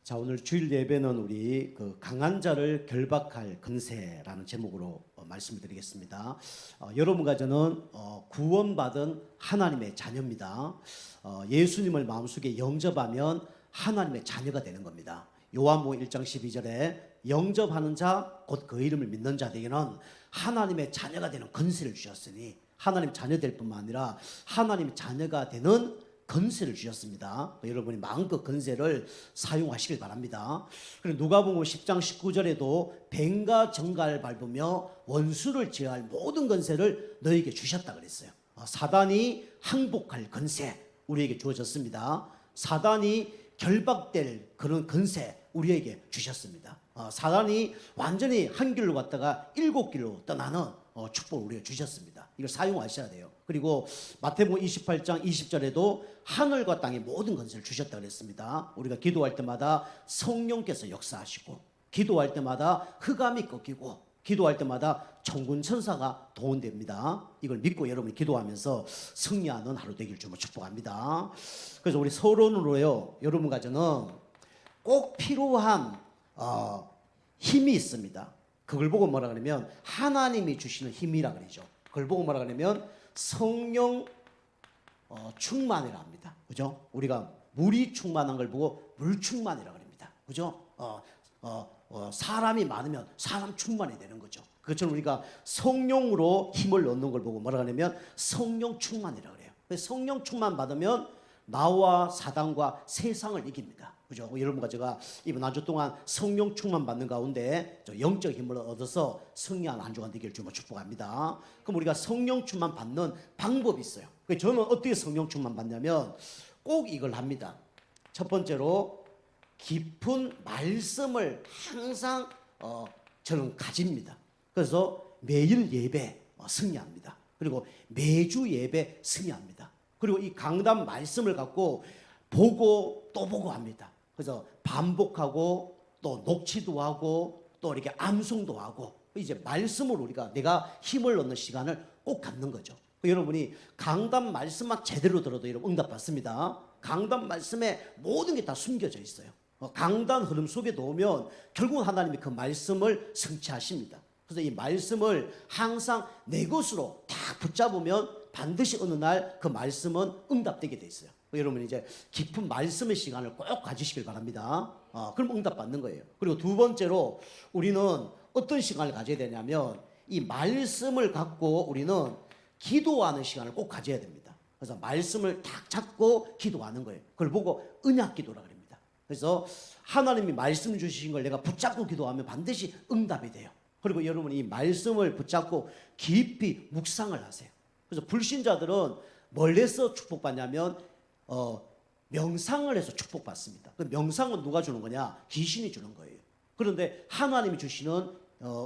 자, 오늘 주일 예배는 우리 그 강한 자를 결박할 근세라는 제목으로 말씀을 드리겠습니다. 여러분과 저는 구원받은 하나님의 자녀입니다. 예수님을 마음속에 영접하면 하나님의 자녀가 되는 겁니다. 요한복음 1장 12절에 영접하는 자 곧 그 이름을 믿는 자에게는 하나님의 자녀가 되는 근세를 주셨으니, 하나님 자녀 될 뿐만 아니라 하나님의 자녀가 되는 건세를 주셨습니다. 여러분이 마음껏 건세를 사용하시길 바랍니다. 그리고 누가복음 10장 19절에도 뱀과 정갈을 밟으며 원수를 제어할 모든 건세를 너에게 주셨다 그랬어요. 사단이 항복할 건세 우리에게 주어졌습니다. 사단이 결박될 그런 건세 우리에게 주셨습니다. 사단이 완전히 한 길로 갔다가 7길로 떠나는 축복을 우리에게 주셨습니다. 이걸 사용하셔야 돼요. 그리고 마태복음 28장 20절에도 하늘과 땅의 모든 건세를 주셨다 그랬습니다. 우리가 기도할 때마다 성령께서 역사하시고, 기도할 때마다 흑암이 꺾이고, 기도할 때마다 천군 천사가 동원됩니다. 이걸 믿고 여러분이 기도하면서 승리하는 하루 되길 주로 축복합니다. 그래서 우리 서론으로요, 여러분과 저는 꼭 필요한 힘이 있습니다. 그걸 보고 뭐라 그러면 하나님이 주시는 힘이라 그러죠. 그걸 보고 뭐라 그러면 성령 충만이라 합니다. 그죠? 우리가 물이 충만한 걸 보고 물 충만이라 그럽니다. 그죠? 사람이 많으면 사람 충만이 되는 거죠. 그것처럼 우리가 성령으로 힘을 얻는 걸 보고 뭐라 그러면 성령 충만이라 그래요. 성령 충만 받으면 나와 사단과 세상을 이깁니다. 그죠? 여러분과 제가 이번 한 주 동안 성령 충만 받는 가운데 영적 힘을 얻어서 승리한 한 주간 되기를 주로 축복합니다. 그럼 우리가 성령 충만 받는 방법이 있어요. 저는 어떻게 성령 충만 받냐면 꼭 이걸 합니다. 첫 번째로 깊은 말씀을 항상 저는 가집니다. 그래서 매일 예배 승리합니다. 그리고 매주 예배 승리합니다. 그리고 이 강단 말씀을 갖고 보고 또 보고 합니다. 그래서 반복하고 또 녹취도 하고 또 이렇게 암송도 하고, 이제 말씀으로 우리가 내가 힘을 얻는 시간을 꼭 갖는 거죠. 여러분이 강단 말씀만 제대로 들어도 여러분 응답 받습니다. 강단 말씀에 모든 게 다 숨겨져 있어요. 강단 흐름 속에 놓으면 결국은 하나님이 그 말씀을 성취하십니다. 그래서 이 말씀을 항상 내 것으로 딱 붙잡으면 반드시 어느 날 그 말씀은 응답되게 돼 있어요. 여러분 이제 깊은 말씀의 시간을 꼭 가지시길 바랍니다. 그럼 응답 받는 거예요. 그리고 두 번째로 우리는 어떤 시간을 가져야 되냐면 이 말씀을 갖고 우리는 기도하는 시간을 꼭 가져야 됩니다. 그래서 말씀을 딱 잡고 기도하는 거예요. 그걸 보고 언약 기도라 그럽니다. 그래서 하나님이 말씀 주신 걸 내가 붙잡고 기도하면 반드시 응답이 돼요. 그리고 여러분이 이 말씀을 붙잡고 깊이 묵상을 하세요. 그래서 불신자들은 뭘 해서 축복받냐면 명상을 해서 축복받습니다. 그 명상은 누가 주는 거냐? 귀신이 주는 거예요. 그런데 하나님이 주시는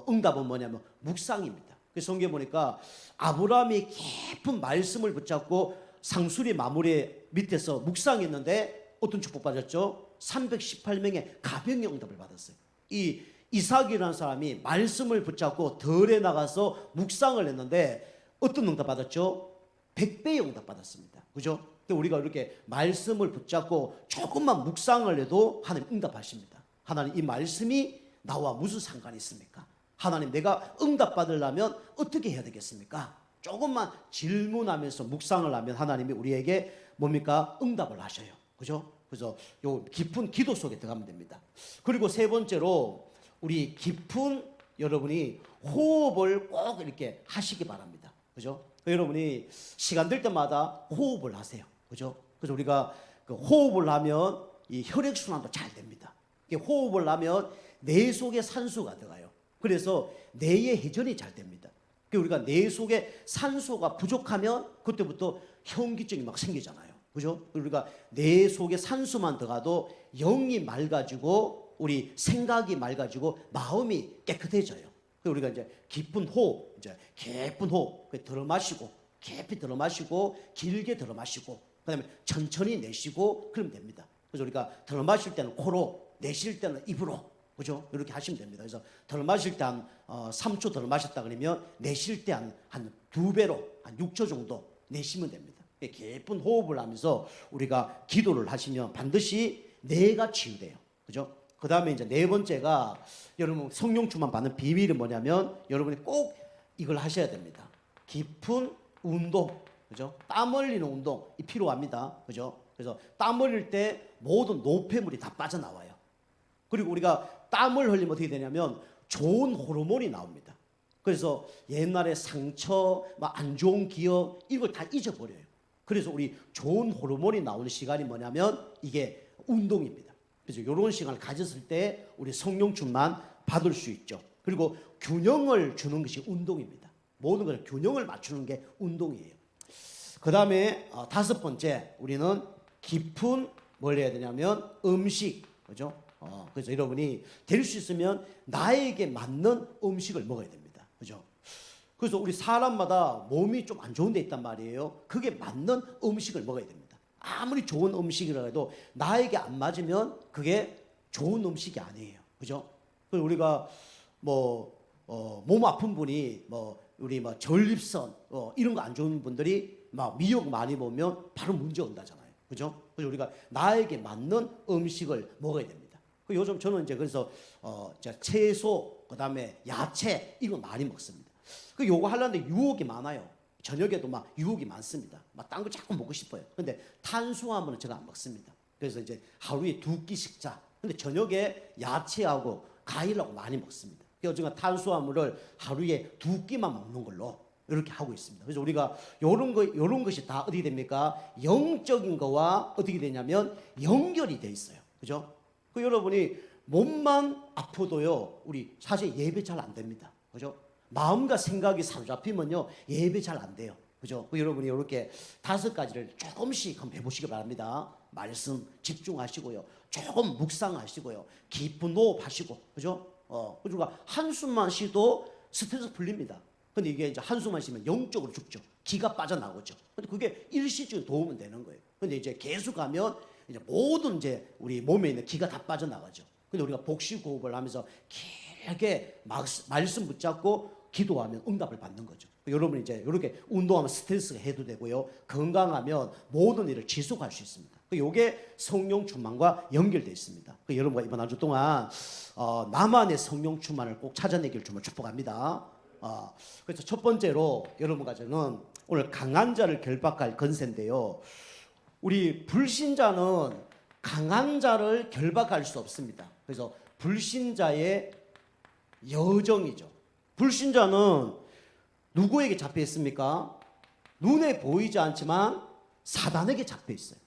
응답은 뭐냐면 묵상입니다. 그래서 성경에 보니까 아브라함이 깊은 말씀을 붙잡고 상수리 마무리 밑에서 묵상했는데 어떤 축복받았죠? 318명의 가병의 응답을 받았어요. 이 이삭이라는 사람이 말씀을 붙잡고 덜에 나가서 묵상을 했는데 어떤 응답 받았죠? 100배의 응답 받았습니다. 그죠? 우리가 이렇게 말씀을 붙잡고 조금만 묵상을 해도 하나님 응답하십니다. 하나님 이 말씀이 나와 무슨 상관이 있습니까? 하나님 내가 응답 받으려면 어떻게 해야 되겠습니까? 조금만 질문하면서 묵상을 하면 하나님이 우리에게 뭡니까? 응답을 하셔요. 그죠? 그래서 요 깊은 기도 속에 들어가면 됩니다. 그리고 세 번째로 우리 깊은 여러분이 호흡을 꼭 이렇게 하시기 바랍니다. 그죠? 여러분이 시간 될 때마다 호흡을 하세요. 그죠? 그래서 우리가 그 호흡을 하면 이 혈액순환도 잘 됩니다. 호흡을 하면 뇌 속에 산소가 들어가요. 그래서 뇌의 회전이 잘 됩니다. 우리가 뇌 속에 산소가 부족하면 그때부터 현기증이 막 생기잖아요. 그죠? 우리가 뇌 속에 산소만 들어가도 영이 맑아지고 우리 생각이 맑아지고 마음이 깨끗해져요. 우리가 이제 깊은 호흡, 이제 깊은 호흡, 들어 마시고, 깊이 들어 마시고, 길게 들어 마시고, 그다음에 천천히 내쉬고 그러면 됩니다. 그래서 우리가 들어 마실 때는 코로, 내쉴 때는 입으로, 그죠? 이렇게 하시면 됩니다. 그래서 들어 마실 때 한 3초 들어 마셨다 그러면 내쉴 때 한 2배로 한 6초 정도 내쉬면 됩니다. 깊은 호흡을 하면서 우리가 기도를 하시면 반드시 뇌가 치유돼요. 그죠? 그 다음에 이제 네 번째가 여러분 성령 충만 받는 비밀이 뭐냐면 여러분이 꼭 이걸 하셔야 됩니다. 깊은 운동, 그죠? 땀 흘리는 운동이 필요합니다. 그죠? 그래서 땀 흘릴 때 모든 노폐물이 다 빠져나와요. 그리고 우리가 땀을 흘리면 어떻게 되냐면 좋은 호르몬이 나옵니다. 그래서 옛날에 상처, 안 좋은 기억 이걸 다 잊어버려요. 그래서 우리 좋은 호르몬이 나오는 시간이 뭐냐면 이게 운동입니다. 그래서 이런 시간을 가졌을 때 우리 성령 충만 받을 수 있죠. 그리고 균형을 주는 것이 운동입니다. 모든 것을 균형을 맞추는 게 운동이에요. 그 다음에 다섯 번째 우리는 깊은 뭘 해야 되냐면 음식, 그죠? 그래서 여러분이 될 수 있으면 나에게 맞는 음식을 먹어야 됩니다. 그죠? 그래서 우리 사람마다 몸이 좀 안 좋은 데 있단 말이에요. 그게 맞는 음식을 먹어야 됩니다. 아무리 좋은 음식이라 해도 나에게 안 맞으면 그게 좋은 음식이 아니에요. 그죠? 그래서 우리가 몸 아픈 분이 우리 전립선 이런 거 안 좋은 분들이 미역 많이 먹으면 바로 문제 온다잖아요. 그죠? 그래서 우리가 나에게 맞는 음식을 먹어야 됩니다. 요즘 저는 이제 그래서 채소, 그다음에 야채 이거 많이 먹습니다. 요거 하려는데 유혹이 많아요. 저녁에도 유혹이 많습니다. 딴 거 자꾸 먹고 싶어요. 근데 탄수화물은 제가 안 먹습니다. 그래서 이제 하루에 2끼 식사. 근데 저녁에 야채하고 과일하고 많이 먹습니다. 그래서 탄수화물을 하루에 2끼만 먹는 걸로 이렇게 하고 있습니다. 그래서 우리가 요런 것이 다 어떻게 됩니까? 영적인 거와 어떻게 되냐면 연결이 돼 있어요. 그죠? 여러분이 몸만 아파도요, 우리 사실 예배 잘 안 됩니다. 그죠? 마음과 생각이 사로잡히면요, 예배 잘 안 돼요. 그죠? 여러분이 이렇게 5가지를 조금씩 한번 해보시기 바랍니다. 말씀 집중하시고요. 조금 묵상하시고요. 깊은 호흡하시고, 그죠? 그리고 한숨만 쉬도 스트레스 풀립니다. 근데 이게 이제 한숨만 쉬면 영적으로 죽죠. 기가 빠져나오죠. 근데 그게 일시적인 도움은 되는 거예요. 근데 이제 계속 하면 이제 모든 이제 우리 몸에 있는 기가 다 빠져나가죠. 근데 우리가 복식 호흡을 하면서 길게 말씀 붙잡고 기도하면 응답을 받는 거죠. 여러분이 이제 이렇게 운동하면 스트레스가 해소되고요. 건강하면 모든 일을 지속할 수 있습니다. 이게 성령 충만과 연결되어 있습니다. 여러분과 이번 한 주 동안 나만의 성령 충만을 꼭 찾아내길 주면 축복합니다. 그래서 첫 번째로 여러분과 저는 오늘 강한 자를 결박할 건세인데요. 우리 불신자는 강한 자를 결박할 수 없습니다. 그래서 불신자의 여정이죠. 불신자는 누구에게 잡혀 있습니까? 눈에 보이지 않지만 사단에게 잡혀 있어요.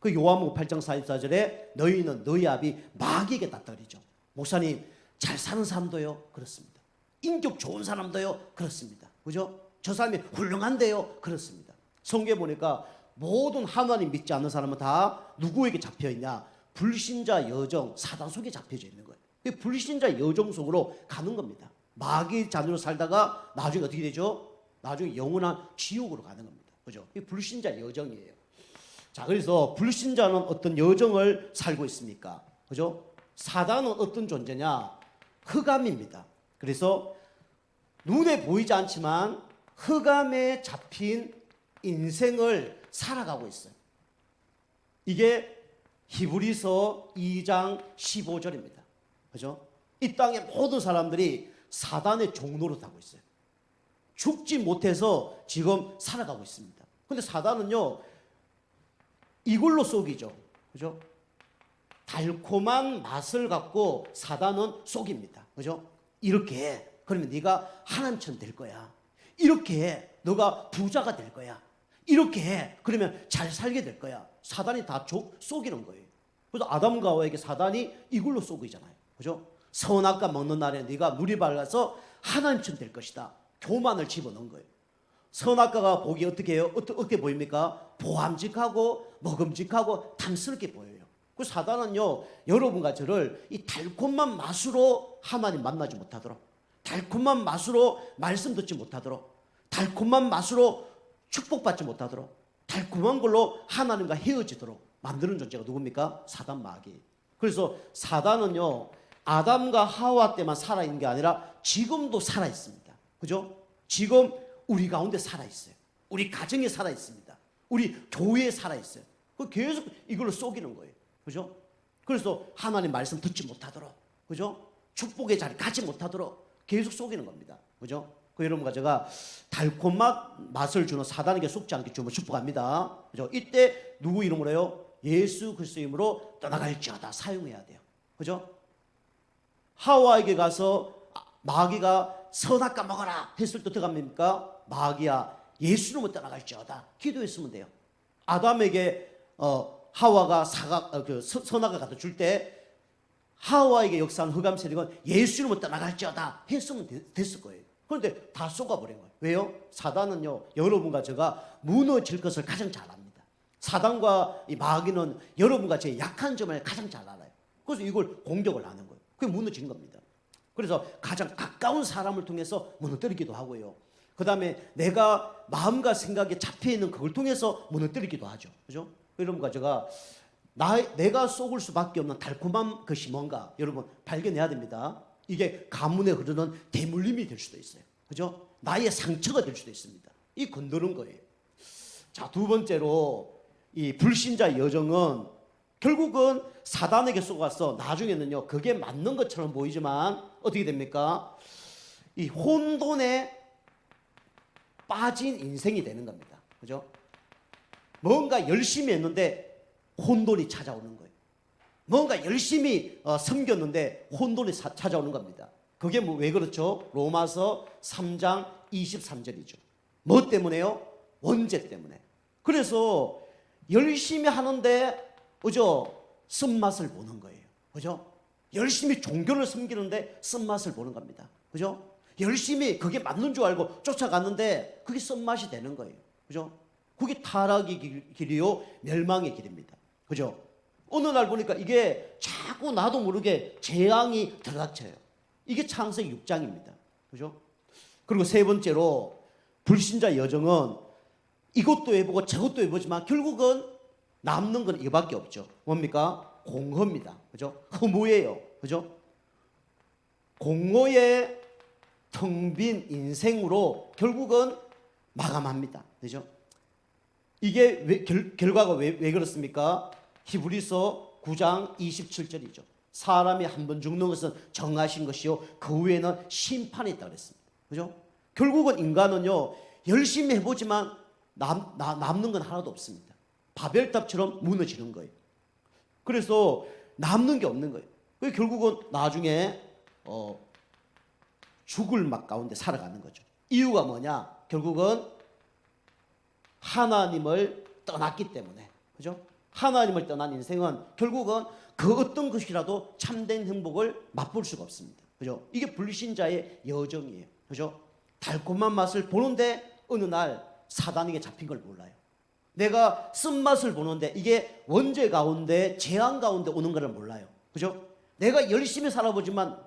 요한복음 8장 44절에 너희는 너희 아비 마귀에게 닥달이죠. 목사님, 잘 사는 사람도요? 그렇습니다. 인격 좋은 사람도요? 그렇습니다. 그죠? 저 사람이 훌륭한데요? 그렇습니다. 성경에 보니까 모든 하나님 믿지 않는 사람은 다 누구에게 잡혀 있냐? 불신자 여정, 사단 속에 잡혀져 있는 거예요. 불신자 여정 속으로 가는 겁니다. 마귀 자녀로 살다가 나중에 어떻게 되죠? 나중에 영원한 지옥으로 가는 겁니다. 그죠? 이 불신자 여정이에요. 자, 그래서 불신자는 어떤 여정을 살고 있습니까? 그죠? 사단은 어떤 존재냐? 흑암입니다. 그래서 눈에 보이지 않지만 흑암에 잡힌 인생을 살아가고 있어요. 이게 히브리서 2장 15절입니다. 그죠? 이 땅의 모든 사람들이 사단의 종노릇 하고 있어요. 죽지 못해서 지금 살아가고 있습니다. 근데 사단은요, 이걸로 속이죠. 그죠? 달콤한 맛을 갖고 사단은 속입니다. 그죠? 이렇게 해. 그러면 네가 하나님처럼 될 거야. 이렇게 해. 너가 부자가 될 거야. 이렇게 해. 그러면 잘 살게 될 거야. 사단이 다 속이는 거예요. 그래서 아담과 하와에게 사단이 이걸로 속이잖아요. 그죠? 선악과 먹는 날에 네가 물이 밝아서 하나님처럼 될 것이다. 교만을 집어넣은 거예요. 선악과가 보기 어떻게 해요? 어떻게 보입니까? 보암직하고 먹음직하고 탐스럽게 보여요. 그 사단은요, 여러분과 저를 이 달콤한 맛으로 하나님 만나지 못하도록, 달콤한 맛으로 말씀 듣지 못하도록, 달콤한 맛으로 축복받지 못하도록, 달콤한 걸로 하나님과 헤어지도록 만드는 존재가 누굽니까? 사단 마귀. 그래서 사단은요, 아담과 하와 때만 살아있는 게 아니라 지금도 살아있습니다. 그죠? 지금 우리 가운데 살아있어요. 우리 가정에 살아있습니다. 우리 교회에 살아있어요. 계속 이걸로 속이는 거예요. 그죠? 그래서 하나님 말씀 듣지 못하도록, 그죠? 축복의 자리 가지 못하도록 계속 속이는 겁니다. 그죠? 그 여러분과 제가 달콤한 맛을 주는 사단에게 속지 않게 주면 축복합니다. 그죠? 이때 누구 이름으로요? 예수 그리스도 이름으로 떠나갈지어다 사용해야 돼요. 그죠? 하와에게 가서 마귀가 선악과 먹어라 했을 때 어떻게 합니까? 마귀야 예수 이름으로 떠나갈지어다 기도했으면 돼요. 아담에게 하와가 선악을 갖다 줄 때 하와에게 역사한 흑암 세력은 예수 이름으로 떠나갈지어다 했으면 됐을 거예요. 그런데 다 속아버린 거예요. 왜요? 사단은요, 여러분과 제가 무너질 것을 가장 잘 압니다. 사단과 이 마귀는 여러분과 제 약한 점을 가장 잘 알아요. 그래서 이걸 공격을 하는 거예요. 그게 무너진 겁니다. 그래서 가장 가까운 사람을 통해서 무너뜨리기도 하고요. 그 다음에 내가 마음과 생각에 잡혀있는 그걸 통해서 무너뜨리기도 하죠. 그죠? 여러분과 제가 내가 속을 수밖에 없는 달콤한 것이 뭔가 여러분 발견해야 됩니다. 이게 가문에 흐르는 대물림이 될 수도 있어요. 그죠? 나의 상처가 될 수도 있습니다. 이 건드는 거예요. 자, 두 번째로 이 불신자의 여정은 결국은 사단에게 속아서 나중에는요, 그게 맞는 것처럼 보이지만 어떻게 됩니까? 이 혼돈에 빠진 인생이 되는 겁니다. 그죠? 뭔가 열심히 했는데 혼돈이 찾아오는 거예요. 뭔가 열심히 섬겼는데 혼돈이 찾아오는 겁니다. 그게 왜 그렇죠? 로마서 3장 23절이죠. 뭐 때문에요? 원죄 때문에. 그래서 열심히 하는데 그죠? 쓴맛을 보는 거예요. 그죠? 열심히 종교를 섬기는데 쓴맛을 보는 겁니다. 그죠? 열심히 그게 맞는 줄 알고 쫓아갔는데 그게 쓴맛이 되는 거예요. 그죠? 그게 타락의 길이요, 멸망의 길입니다. 그죠? 어느 날 보니까 이게 자꾸 나도 모르게 재앙이 들어닥쳐요. 이게 창세기 6장입니다. 그죠? 그리고 세 번째로 불신자 여정은 이것도 해보고 저것도 해보지만 결국은 남는 건 이거밖에 없죠. 뭡니까? 공허입니다. 그죠? 허무예요. 그죠? 공허의 텅 빈 인생으로 결국은 마감합니다. 그죠? 이게 결과가 왜 그렇습니까? 히브리서 9장 27절이죠. 사람이 한 번 죽는 것은 정하신 것이요 그 후에는 심판이 있다고 그랬습니다. 그죠? 결국은 인간은요 열심히 해보지만 남는 건 하나도 없습니다. 바벨탑처럼 무너지는 거예요. 그래서 남는 게 없는 거예요. 결국은 나중에 죽을 막 가운데 살아가는 거죠. 이유가 뭐냐? 결국은 하나님을 떠났기 때문에. 그죠? 하나님을 떠난 인생은 결국은 그 어떤 것이라도 참된 행복을 맛볼 수가 없습니다. 그죠? 이게 불신자의 여정이에요. 그죠? 달콤한 맛을 보는데 어느 날 사단에게 잡힌 걸 몰라요. 내가 쓴맛을 보는데 이게 원죄 가운데 재앙 가운데 오는 걸 몰라요. 그죠? 내가 열심히 살아보지만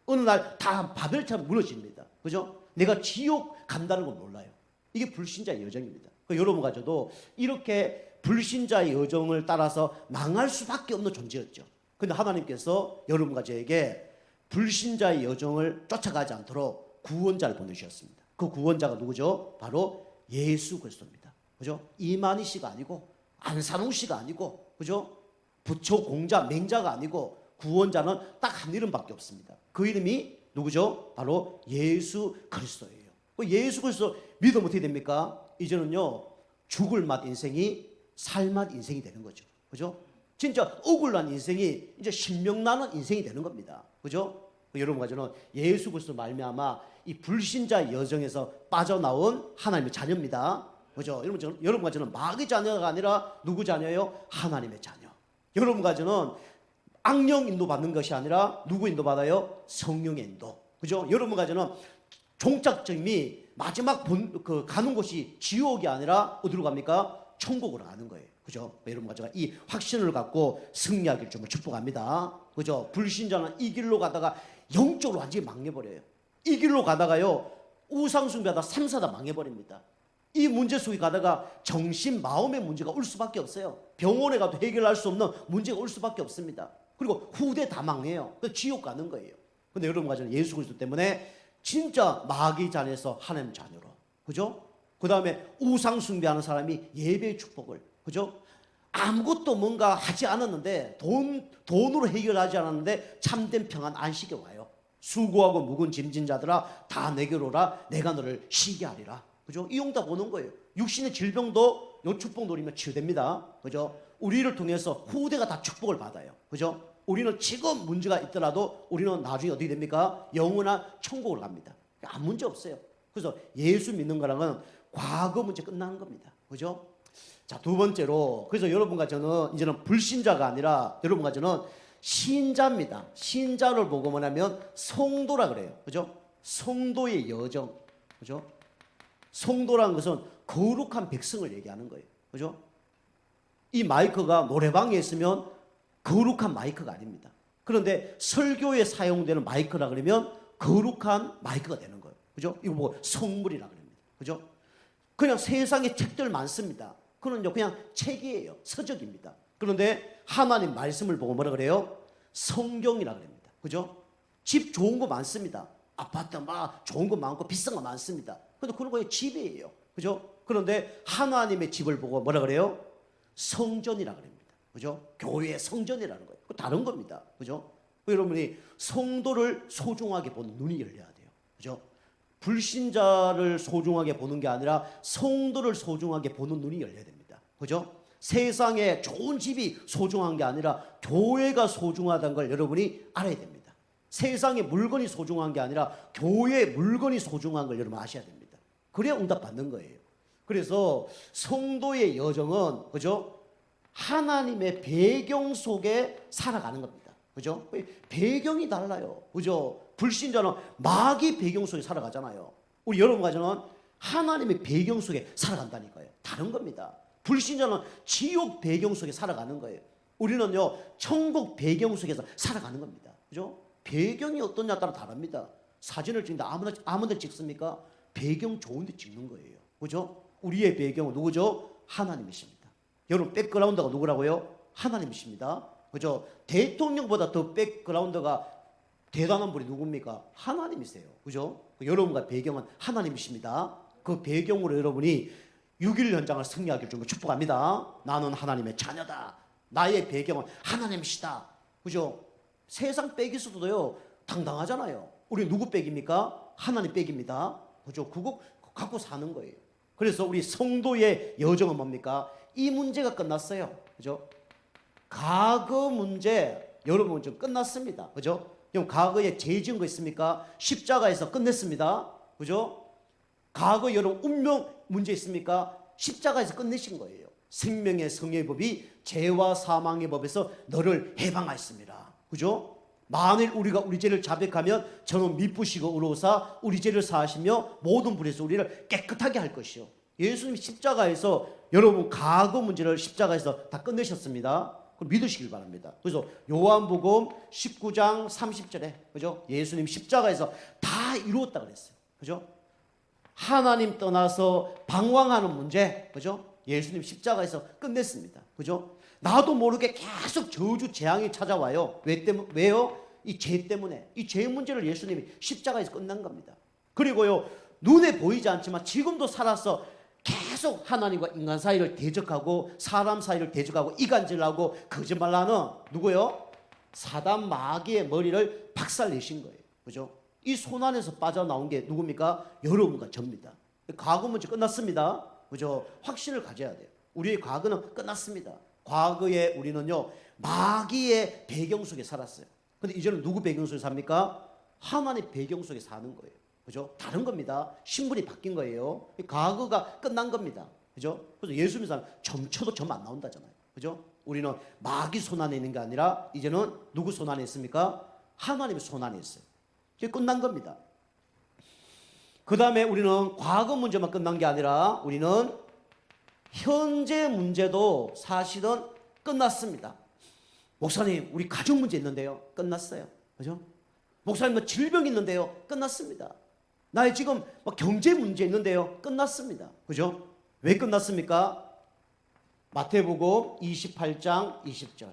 어느 날 다 바벨탑 무너집니다. 그죠? 내가 지옥 간다는 걸 몰라요. 이게 불신자의 여정입니다. 여러분과 저도 이렇게 불신자의 여정을 따라서 망할 수밖에 없는 존재였죠. 그런데 하나님께서 여러분과 저에게 불신자의 여정을 쫓아가지 않도록 구원자를 보내주셨습니다. 그 구원자가 누구죠? 바로 예수 그리스도입니다. 그죠? 이만희 씨가 아니고 안산홍 씨가 아니고 그죠? 부처 공자 맹자가 아니고 구원자는 딱 한 이름밖에 없습니다. 그 이름이 누구죠? 바로 예수 그리스도예요. 예수 그리스도 믿으면 어떻게 됩니까? 이제는요 죽을 맛 인생이 살맛 인생이 되는 거죠. 그죠? 진짜 억울한 인생이 이제 신명나는 인생이 되는 겁니다. 그죠? 여러분과 저는 예수 그리스도 말미암아 이 불신자의 여정에서 빠져나온 하나님의 자녀입니다. 그죠? 여러분과 저는 마귀 자녀가 아니라 누구 자녀예요? 하나님의 자녀. 여러분과 저는 악령 인도받는 것이 아니라 누구 인도받아요? 성령의 인도. 그죠? 여러분과 저는 종착점이 마지막 가는 곳이 지옥이 아니라 어디로 갑니까? 천국으로 가는 거예요. 그죠? 여러분과 제가 이 확신을 갖고 승리하기를 좀 축복합니다. 그죠? 불신자는 이 길로 가다가 영적으로 완전히 망해버려요. 이 길로 가다가요 우상숭배하다 3사다 망해버립니다. 이 문제 속에 가다가 정신 마음의 문제가 올 수밖에 없어요. 병원에 가도 해결할 수 없는 문제가 올 수밖에 없습니다. 그리고 후대 다 망해요. 그래서 지옥 가는 거예요. 근데 여러분과 저는 예수 그리스도 때문에 진짜 마귀 자녀에서 하나님 자녀로, 그죠? 그 다음에 우상 숭배하는 사람이 예배의 축복을, 그죠? 아무것도 뭔가 하지 않았는데 돈으로 해결하지 않았는데 참된 평안 안식이 와요. 수고하고 묵은 짐진 자들아 다 내게로 오라 내가 너를 쉬게 하리라. 그죠? 이 응답 오는 거예요. 육신의 질병도 요 축복 누리면 치유됩니다. 그죠? 우리를 통해서 후대가 다 축복을 받아요. 그죠? 우리는 지금 문제가 있더라도 우리는 나중에 어떻게 됩니까? 영원한 천국을 갑니다. 아무 문제 없어요. 그래서 예수 믿는 거랑은 과거 문제 끝나는 겁니다. 그죠? 자, 두 번째로, 그래서 여러분과 저는 이제는 불신자가 아니라 여러분과 저는 신자입니다. 신자를 보고 뭐냐면 성도라 그래요. 그죠? 성도의 여정. 그죠? 성도라는 것은 거룩한 백성을 얘기하는 거예요. 그죠? 이 마이크가 노래방에 있으면 거룩한 마이크가 아닙니다. 그런데 설교에 사용되는 마이크라 그러면 거룩한 마이크가 되는 거예요. 그죠? 이거 뭐 성물이라 그럽니다. 그죠? 그냥 세상에 책들 많습니다. 그건 그냥 책이에요. 서적입니다. 그런데 하나님 말씀을 보고 뭐라 그래요? 성경이라 그럽니다. 그죠? 집 좋은 거 많습니다. 아파트 막 좋은 거 많고 비싼 거 많습니다. 근데 그런 거에 집이에요. 그죠? 그런데 하나님의 집을 보고 뭐라 그래요? 성전이라 그럽니다. 그죠? 교회의 성전이라는 거예요. 그 다른 겁니다. 그죠? 여러분이 성도를 소중하게 보는 눈이 열려야 돼요. 그죠? 불신자를 소중하게 보는 게 아니라 성도를 소중하게 보는 눈이 열려야 됩니다. 그죠? 세상에 좋은 집이 소중한 게 아니라 교회가 소중하다는 걸 여러분이 알아야 됩니다. 세상에 물건이 소중한 게 아니라 교회의 물건이 소중한 걸 여러분 아셔야 됩니다. 그래야 응답 받는 거예요. 그래서 성도의 여정은 그죠? 하나님의 배경 속에 살아가는 겁니다. 그죠? 배경이 달라요. 그죠? 불신자는 마귀 배경 속에 살아가잖아요. 우리 여러분과 저는 하나님의 배경 속에 살아간다니까요. 다른 겁니다. 불신자는 지옥 배경 속에 살아가는 거예요. 우리는요, 천국 배경 속에서 살아가는 겁니다. 그죠? 배경이 어떠냐에 따라 다릅니다. 사진을 찍는데 아무나 찍습니까? 배경 좋은 데 찍는 거예요. 그죠? 우리의 배경은 누구죠? 하나님이십니다. 여러분, 백그라운드가 누구라고요? 하나님이십니다. 그죠? 대통령보다 더 백그라운드가 대단한 분이 누굽니까? 하나님이세요. 그죠? 여러분과 배경은 하나님이십니다. 그 배경으로 여러분이 6.1 현장을 승리하길 좀 축복합니다. 나는 하나님의 자녀다. 나의 배경은 하나님이시다. 그죠? 세상 백이서도요, 당당하잖아요. 우리 누구 백입니까? 하나님 백입니다. 그죠? 그거 갖고 사는 거예요. 그래서 우리 성도의 여정은 뭡니까? 이 문제가 끝났어요. 그죠? 과거 문제, 여러분 좀 끝났습니다. 그죠? 그럼 과거에 죄 지은 거 있습니까? 십자가에서 끝냈습니다. 그죠? 과거 여러분 운명 문제 있습니까? 십자가에서 끝내신 거예요. 생명의 성의 법이 죄와 사망의 법에서 너를 해방하였습니다. 그죠? 만일 우리가 우리 죄를 자백하면 저는 미쁘시고 의로우사 우리 죄를 사하시며 모든 불에서 우리를 깨끗하게 할 것이요. 예수님 십자가에서 여러분 과거 문제를 십자가에서 다 끝내셨습니다. 그럼 믿으시길 바랍니다. 그래서 요한복음 19장 30절에 그죠? 예수님 십자가에서 다 이루었다 그랬어요. 그죠? 하나님 떠나서 방황하는 문제, 그죠? 예수님 십자가에서 끝냈습니다. 그죠? 나도 모르게 계속 저주 재앙이 찾아와요. 왜요? 이 죄 때문에. 이 죄 문제를 예수님이 십자가에서 끝난 겁니다. 그리고요, 눈에 보이지 않지만 지금도 살아서 계속 하나님과 인간 사이를 대적하고 사람 사이를 대적하고 이간질하고 거짓말하는 누구요? 사단 마귀의 머리를 박살내신 거예요. 그죠? 이 손 안에서 빠져나온 게 누굽니까? 여러분과 접니다. 과거 문제 끝났습니다. 그죠? 확신을 가져야 돼요. 우리의 과거는 끝났습니다. 과거에 우리는요, 마귀의 배경 속에 살았어요. 근데 이제는 누구 배경 속에 삽니까? 하나님 배경 속에 사는 거예요. 그죠? 다른 겁니다. 신분이 바뀐 거예요. 과거가 끝난 겁니다. 그죠? 그래서 예수 믿는 사람 점쳐도 점 안 나온다잖아요. 그죠? 우리는 마귀 손 안에 있는 게 아니라 이제는 누구 손 안에 있습니까? 하나님의 손 안에 있어요. 이게 끝난 겁니다. 그 다음에 우리는 과거 문제만 끝난 게 아니라 우리는 현재 문제도 사실은 끝났습니다. 목사님, 우리 가족 문제 있는데요. 끝났어요. 그죠? 목사님, 뭐 질병 있는데요. 끝났습니다. 나의 지금 뭐 경제 문제 있는데요. 끝났습니다. 그죠? 왜 끝났습니까? 마태복음 28장 20절.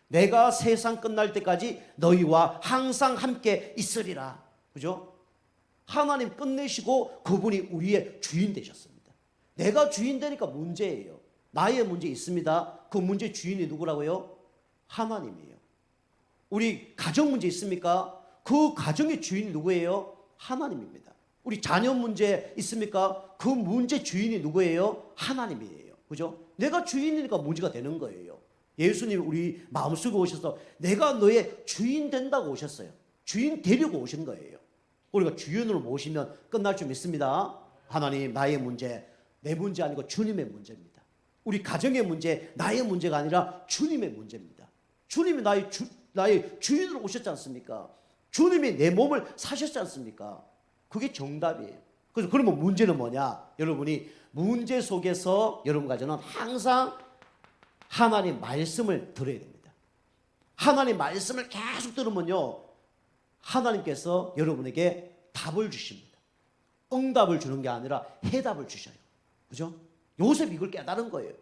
내가 세상 끝날 때까지 너희와 항상 함께 있으리라. 그죠? 하나님 끝내시고 그분이 우리의 주인 되셨습니다. 내가 주인 되니까 문제예요. 나의 문제 있습니다. 그 문제 주인이 누구라고요? 하나님이에요. 우리 가정 문제 있습니까? 그 가정의 주인이 누구예요? 하나님입니다. 우리 자녀 문제 있습니까? 그 문제 주인이 누구예요? 하나님이에요. 그죠? 내가 주인이니까 문제가 되는 거예요. 예수님이 우리 마음속에 오셔서 내가 너의 주인 된다고 오셨어요. 주인 되려고 오신 거예요. 우리가 주인으로 모시면 끝날 줄 믿습니다. 하나님, 나의 문제, 내 문제 아니고 주님의 문제입니다. 우리 가정의 문제, 나의 문제가 아니라 주님의 문제입니다. 주님이 나의 주인으로 오셨지 않습니까? 주님이 내 몸을 사셨지 않습니까? 그게 정답이에요. 그래서 그러면 문제는 뭐냐? 여러분이 문제 속에서 여러분 가정은 항상 하나님 말씀을 들어야 됩니다. 하나님 말씀을 계속 들으면요, 하나님께서 여러분에게 답을 주십니다. 응답을 주는 게 아니라 해답을 주셔요. 그죠? 요셉이 이걸 깨달은 거예요.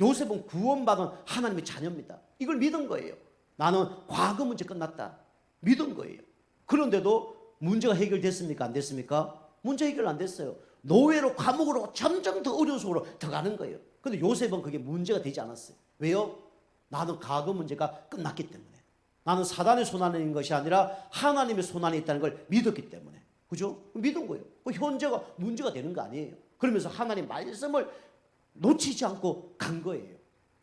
요셉은 구원받은 하나님의 자녀입니다. 이걸 믿은 거예요. 나는 과거 문제 끝났다. 믿은 거예요. 그런데도 문제가 해결됐습니까? 안 됐습니까? 문제 해결 안 됐어요. 노예로, 감옥으로 점점 더 어려운 속으로 들어가는 거예요. 근데 요셉은 그게 문제가 되지 않았어요. 왜요? 나는 과거 문제가 끝났기 때문에. 나는 사단의 손안에 있는 것이 아니라 하나님의 손안에 있다는 걸 믿었기 때문에. 그죠? 믿은 거예요. 현재가 문제가 되는 거 아니에요. 그러면서 하나님 말씀을 놓치지 않고 간 거예요.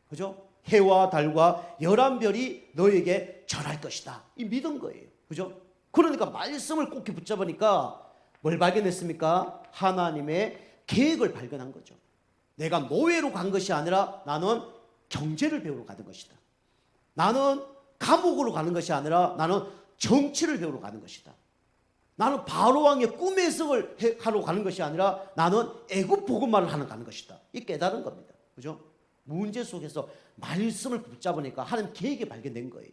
그죠? 해와 달과 11별이 너에게 절할 것이다. 이 믿은 거예요. 그죠? 그러니까 말씀을 꼭 붙잡으니까 뭘 발견했습니까? 하나님의 계획을 발견한 거죠. 내가 노예로 간 것이 아니라 나는 경제를 배우러 가는 것이다. 나는 감옥으로 가는 것이 아니라 나는 정치를 배우러 가는 것이다. 나는 바로왕의 꿈의 해석을 하러 가는 것이 아니라 나는 애굽 복음만을 하러 가는 것이다. 이 깨달은 겁니다. 그죠? 문제 속에서 말씀을 붙잡으니까 하나님 계획이 발견된 거예요.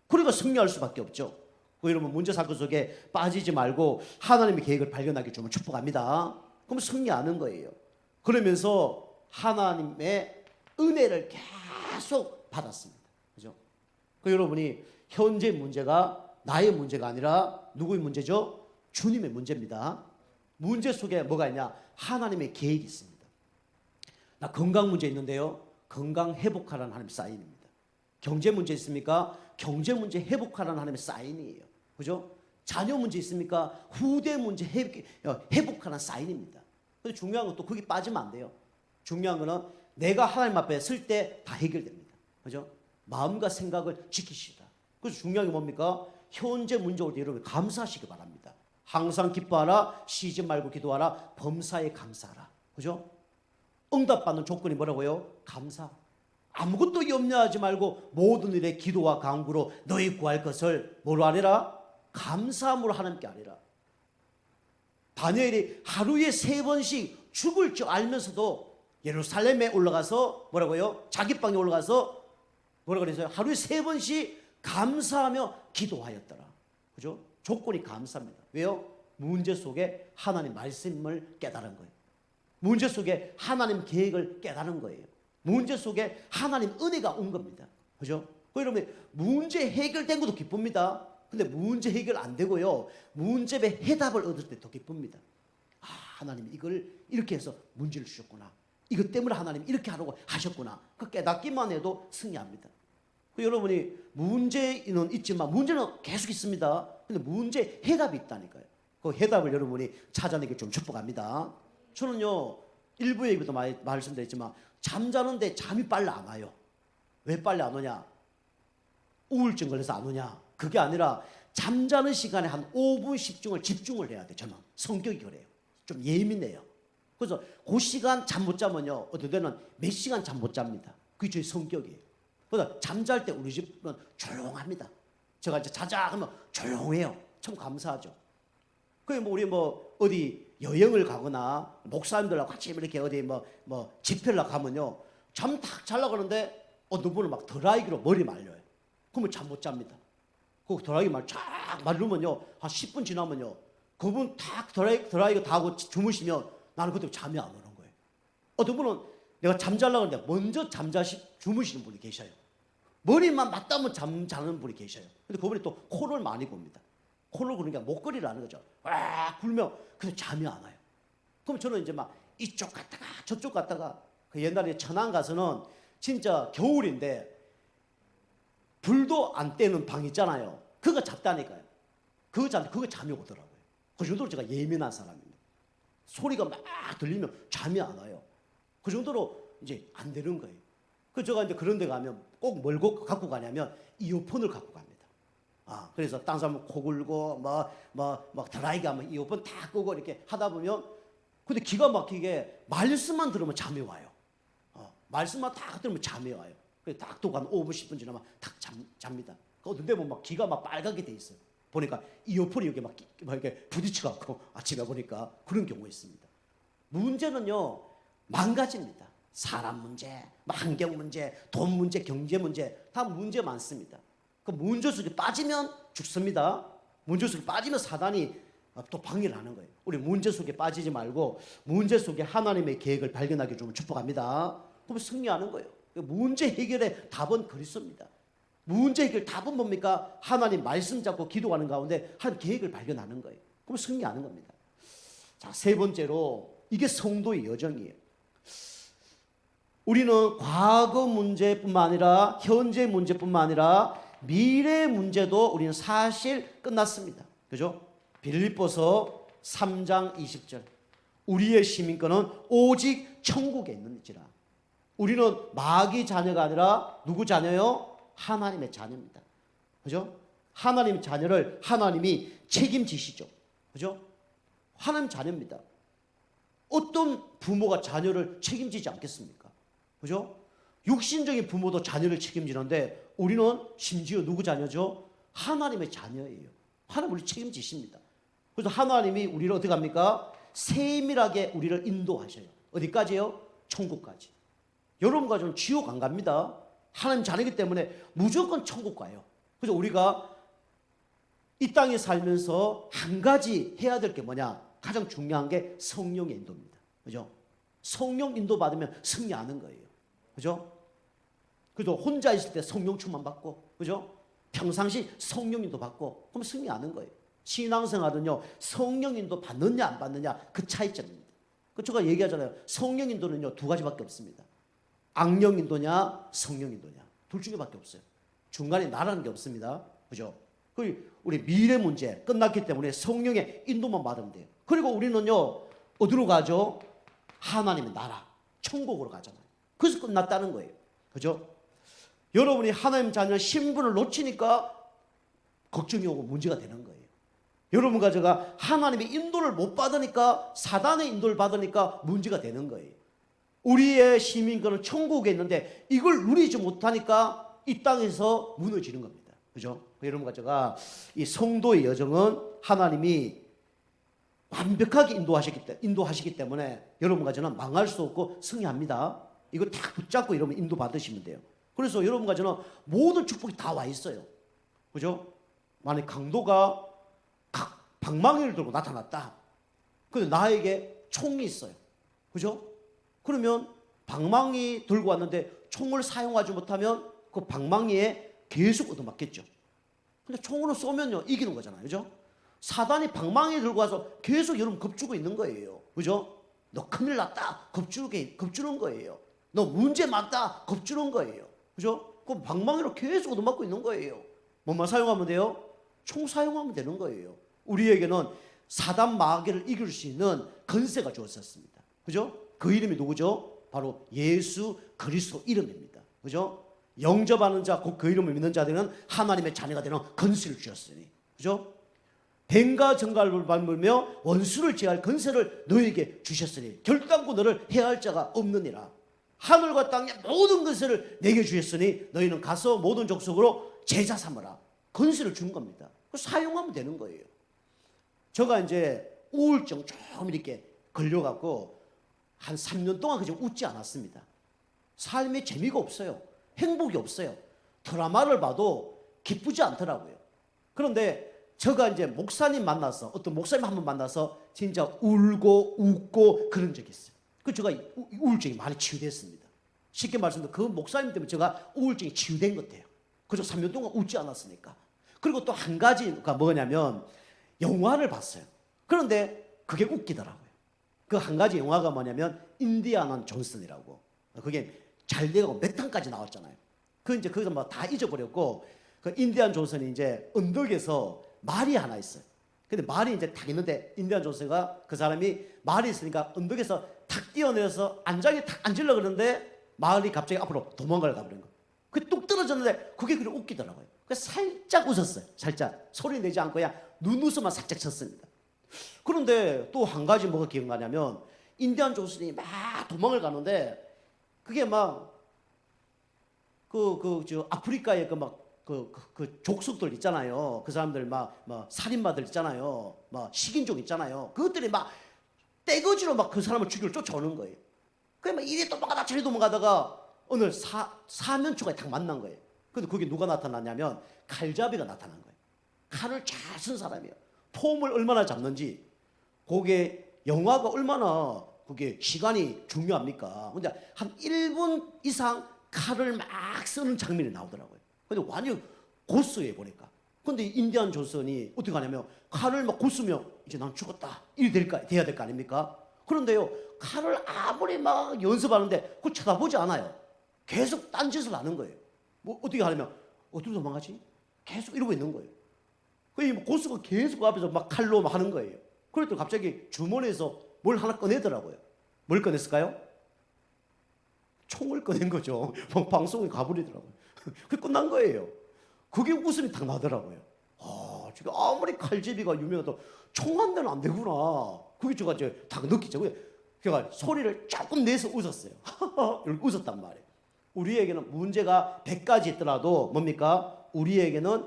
그러니까 승리할 수밖에 없죠. 여러분 문제 사건 속에 빠지지 말고 하나님의 계획을 발견하기 좀 축복합니다. 그럼 승리하는 거예요. 그러면서 하나님의 은혜를 계속 받았습니다. 그죠? 여러분이 현재 문제가 나의 문제가 아니라 누구의 문제죠? 주님의 문제입니다. 문제 속에 뭐가 있냐? 하나님의 계획이 있습니다. 나 건강 문제 있는데요. 건강 회복하라는 하나님의 사인입니다. 경제 문제 있습니까? 경제 문제 회복하라는 하나님의 사인이에요. 그죠? 자녀 문제 있습니까? 후대 문제 회복하라는 사인입니다. 근데 중요한 건 또 거기 빠지면 안 돼요. 중요한 거는 내가 하나님 앞에 설 때 다 해결됩니다. 그죠? 마음과 생각을 지키시다. 그래서 중요한 게 뭡니까? 현재 문제 올 때 여러분 감사하시기 바랍니다. 항상 기뻐하라, 쉬지 말고 기도하라, 범사에 감사하라. 그죠? 응답받는 조건이 뭐라고요? 감사. 아무것도 염려하지 말고 모든 일에 기도와 간구로 너희 구할 것을 뭐로 아니라? 감사함으로 하나님께 아니라. 다니엘이 하루에 3번씩 죽을 줄 알면서도 예루살렘에 올라가서 뭐라고요? 자기 방에 올라가서 뭐라 그랬어요? 하루에 3번씩 감사하며 기도하였더라. 그죠? 조건이 감사입니다. 왜요? 문제 속에 하나님 말씀을 깨달은 거예요. 문제 속에 하나님 계획을 깨달은 거예요. 문제 속에 하나님 은혜가 온 겁니다. 그죠? 여러분 문제 해결된 것도 기쁩니다. 근데 문제 해결 안 되고요. 문제의 해답을 얻을 때 더 기쁩니다. 아, 하나님이 이걸 이렇게 해서 문제를 주셨구나. 이것 때문에 하나님 이렇게 하라고 하셨구나. 그 깨닫기만 해도 승리합니다. 여러분이 문제는 있지만 문제는 계속 있습니다. 근데 문제 해답이 있다니까요. 그 해답을 여러분이 찾아내길 좀 축복합니다. 저는요, 일부 얘기부터 많이 말씀드렸지만 잠자는데 잠이 빨리 안 와요. 왜 빨리 안 오냐? 우울증 걸려서 안 오냐? 그게 아니라 잠자는 시간에 한 5분, 10분을 집중을 해야 돼. 저는 성격이 그래요. 좀 예민해요. 그래서 그 시간 잠 못 자면요, 어떤 때는 몇 시간 잠 못 잡니다. 그게 저희 성격이에요. 그래서 잠잘 때 우리 집은 조용합니다. 제가 이제 자자 하면 조용해요. 참 감사하죠. 그게 뭐 우리 뭐 어디 여행을 가거나 목사님들하고 같이 이렇게 어디 뭐 집회를 가면요, 잠 탁 자려고 하는데 어떤 분은 막 드라이기로 머리 말려요. 그러면 잠 못 잡니다. 그 드라이기 쫙 말르면요, 한 10분 지나면요, 그분 탁 드라이기 다 하고 주무시면 나는 그때 잠이 안 오는 거예요. 어떤 분은 내가 잠자려고 하는데 먼저 주무시는 분이 계셔요. 머리만 맞다면 잠자는 분이 계셔요. 근데 그분이 또 코를 많이 굽니다. 코를 구는 게 목걸이를 하는 거죠. 와 굴면 근데 잠이 안 와요. 그럼 저는 이제 막 이쪽 갔다가 저쪽 갔다가 그 옛날에 천안 가서는 진짜 겨울인데 불도 안 떼는 방 있잖아요. 그거 잤다니까요. 그거 잠이 오더라고요. 그 정도로 제가 예민한 사람입니다. 소리가 막 들리면 잠이 안 와요. 그 정도로 이제 안 되는 거예요. 그 제가 이제 그런 데 가면 꼭 뭘 갖고 가냐면 이어폰을 갖고 갑니다. 그래서 딴 사람은 코 골고 막 드라이기 하면 이어폰 다 끄고 이렇게 하다 보면 근데 기가 막히게 말씀만 들으면 잠이 와요. 말씀만 딱 들으면 잠이 와요. 그래서 딱 두고 한 5분 10분 지나면 딱 잡니다. 어떤 데 보면 막 귀가 막 빨갛게 돼 있어요. 보니까 이어폰이 여기 막 이렇게 부딪혀갖고 아침에 보니까 그런 경우가 있습니다. 문제는요 망가집니다. 사람 문제, 환경 문제, 돈 문제, 경제 문제 다 문제 많습니다. 그 문제 속에 빠지면 죽습니다. 문제 속에 빠지면 사단이 또 방해를 하는 거예요. 우리 문제 속에 빠지지 말고 문제 속에 하나님의 계획을 발견하기 좀 축복합니다. 그러면 승리하는 거예요. 문제 해결의 답은 그리스도입니다. 문제 해결 답은 뭡니까? 하나님 말씀 잡고 기도하는 가운데 하나님 계획을 발견하는 거예요. 그럼 승리하는 겁니다. 자, 세 번째로 이게 성도의 여정이에요. 우리는 과거 문제뿐만 아니라 현재 문제뿐만 아니라 미래 문제도 우리는 사실 끝났습니다. 그죠? 빌립보서 3장 20절 우리의 시민권은 오직 천국에 있는지라. 우리는 마귀 자녀가 아니라 누구 자녀요? 하나님의 자녀입니다. 그죠? 하나님의 자녀를 하나님이 책임지시죠. 그죠? 하나님 자녀입니다. 어떤 부모가 자녀를 책임지지 않겠습니까? 그죠? 육신적인 부모도 자녀를 책임지는데 우리는 심지어 누구 자녀죠? 하나님의 자녀예요. 하나님 우리 책임지십니다. 그래서 하나님이 우리를 어떻게 합니까? 세밀하게 우리를 인도하셔요. 어디까지요? 천국까지. 여러분과 저는 지옥 안 갑니다. 하나님 자녀이기 때문에 무조건 천국 가요. 그래서 우리가 이 땅에 살면서 한 가지 해야 될 게 뭐냐? 가장 중요한 게 성령의 인도입니다. 그죠? 성령 인도 받으면 승리하는 거예요. 그죠? 그래도 혼자 있을 때 성령 충만 받고, 그죠? 평상시 성령 인도 받고, 그럼 승리하는 거예요. 신앙생활은요, 성령 인도 받느냐 안 받느냐 그 차이점입니다. 그 제가 얘기하잖아요. 성령 인도는요 두 가지밖에 없습니다. 악령 인도냐, 성령 인도냐. 둘 중에밖에 없어요. 중간에 나라는 게 없습니다. 그죠? 우리 미래 문제 끝났기 때문에 성령의 인도만 받으면 돼요. 그리고 우리는요, 어디로 가죠? 하나님의 나라, 천국으로 가잖아요. 그래서 끝났다는 거예요. 그죠? 여러분이 하나님 자녀 신분을 놓치니까 걱정이 오고 문제가 되는 거예요. 여러분과 제가 하나님의 인도를 못 받으니까, 사단의 인도를 받으니까 문제가 되는 거예요. 우리의 시민권은 천국에 있는데 이걸 누리지 못하니까 이 땅에서 무너지는 겁니다. 그죠? 여러분과 제가 이 성도의 여정은 하나님이 완벽하게 인도하시기 때문에 여러분과 저는 망할 수 없고 승리합니다. 이거 다 붙잡고 여러분 인도 받으시면 돼요. 그래서 여러분과 저는 모든 축복이 다 와 있어요. 그죠? 만약 강도가 방망이를 들고 나타났다. 근데 나에게 총이 있어요. 그죠? 그러면 방망이 들고 왔는데 총을 사용하지 못하면 그 방망이에 계속 얻어맞겠죠. 근데 총으로 쏘면요 이기는 거잖아요. 그죠? 사단이 방망이 들고 와서 계속 여러분 겁주고 있는 거예요. 그죠? 너 큰일 났다. 겁주는 거예요. 너 문제 많다. 겁주는 거예요. 그죠? 그 방망이로 계속 얻어맞고 있는 거예요. 뭐만 사용하면 돼요? 총 사용하면 되는 거예요. 우리에게는 사단 마귀를 이길 수 있는 권세가 주어졌습니다. 그죠? 그 이름이 누구죠? 바로 예수 그리스도 이름입니다. 그죠? 영접하는 자, 곧 그 이름을 믿는 자들은 하나님의 자녀가 되는 권세를 주셨으니. 그죠? 뱀과 정갈을 밟으며 원수를 제할 권세를 너에게 주셨으니 결단코 너를 해할 자가 없느니라. 하늘과 땅의 모든 권세를 내게 주셨으니 너희는 가서 모든 족속으로 제자 삼으라. 권세를 준 겁니다. 사용하면 되는 거예요. 제가 이제 우울증 좀 이렇게 걸려갖고 한 3년 동안 그저 웃지 않았습니다. 삶에 재미가 없어요. 행복이 없어요. 드라마를 봐도 기쁘지 않더라고요. 그런데 제가 이제 목사님 만나서, 어떤 목사님 한 번 만나서 진짜 울고 웃고 그런 적이 있어요. 그래서 제가 우울증이 많이 치유됐습니다. 쉽게 말씀드리면 그 목사님 때문에 제가 우울증이 치유된 것 같아요. 그래서 3년 동안 웃지 않았으니까. 그리고 또 한 가지가 뭐냐면 영화를 봤어요. 그런데 그게 웃기더라고요. 그 한 가지 영화가 뭐냐면 인디아나 존슨이라고. 그게 잘 돼가고 메탄까지 나왔잖아요. 그 이제 거기서 뭐 다 잊어버렸고 그 인디안 존슨이 이제 언덕에서 말이 하나 있어요. 근데 말이 이제 탁 있는데 인디안 존슨가 그 사람이 말이 있으니까 언덕에서 탁 뛰어내려서 안장에 탁 앉으려고 그러는데 말이 갑자기 앞으로 도망가려 가버린 거예요. 그게 뚝 떨어졌는데 그게 그렇게 웃기더라고요. 그래서 살짝 웃었어요. 살짝 소리 내지 않고 그냥 눈웃음만 살짝 쳤습니다. 그런데 또 한 가지 뭐가 기억나냐면 인디안 존슨이 막 도망을 가는데 그게 막 저 아프리카의 그 족속들 있잖아요. 그 사람들 막 살인마들 있잖아요. 막 식인종 있잖아요. 그것들이 막 떼거지로 막 그 사람을 죽이러 쫓아오는 거예요. 그래 막 이리 도망가다 저리 도망가다가 오늘 사면초가 딱 만난 거예요. 근데 그게 누가 나타났냐면 칼잡이가 나타난 거예요. 칼을 잘 쓴 사람이에요. 폼을 얼마나 잡는지. 그게 영화가 얼마나 그게 시간이 중요합니까? 근데 한 1분 이상 칼을 막 쓰는 장면이 나오더라고요. 근데 완전 고수해 보니까. 근데 인디안 존슨이 어떻게 하냐면 칼을 막 고수면 이제 난 죽었다. 이래 돼야 될 거 아닙니까? 그런데요, 칼을 아무리 막 연습하는데 그걸 쳐다보지 않아요. 계속 딴짓을 하는 거예요. 뭐 어떻게 하냐면 어디로 도망가지? 계속 이러고 있는 거예요. 그 고수가 계속 그 앞에서 막 칼로 막 하는 거예요. 그랬더니 갑자기 주머니에서 뭘 하나 꺼내더라고요. 뭘 꺼냈을까요? 총을 꺼낸 거죠. 방송에 가버리더라고요. 그게 끝난 거예요. 그게 웃음이 딱 나더라고요. 아, 지금 아무리 칼제비가 유명해도 총 한 대는 안 되구나. 그게 제가 이제 딱 느끼죠. 그러니까 소리를 조금 내서 웃었어요. 이렇게 웃었단 말이에요. 우리에게는 문제가 100가지 있더라도 뭡니까? 우리에게는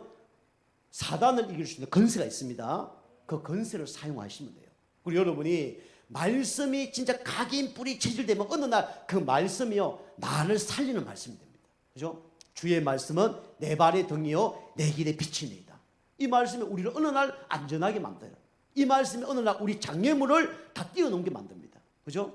사단을 이길 수 있는 건세가 있습니다. 그 건세를 사용하시면 돼요. 그리고 여러분이 말씀이 진짜 각인 뿌리 체질되면 어느 날 그 말씀이요 나를 살리는 말씀이 됩니다. 그죠? 주의 말씀은 내 발의 등이요 내 길의 빛이니이다. 이 말씀이 우리를 어느 날 안전하게 만들어요. 이 말씀이 어느 날 우리 장애물을 다 뛰어넘게 만듭니다. 그죠?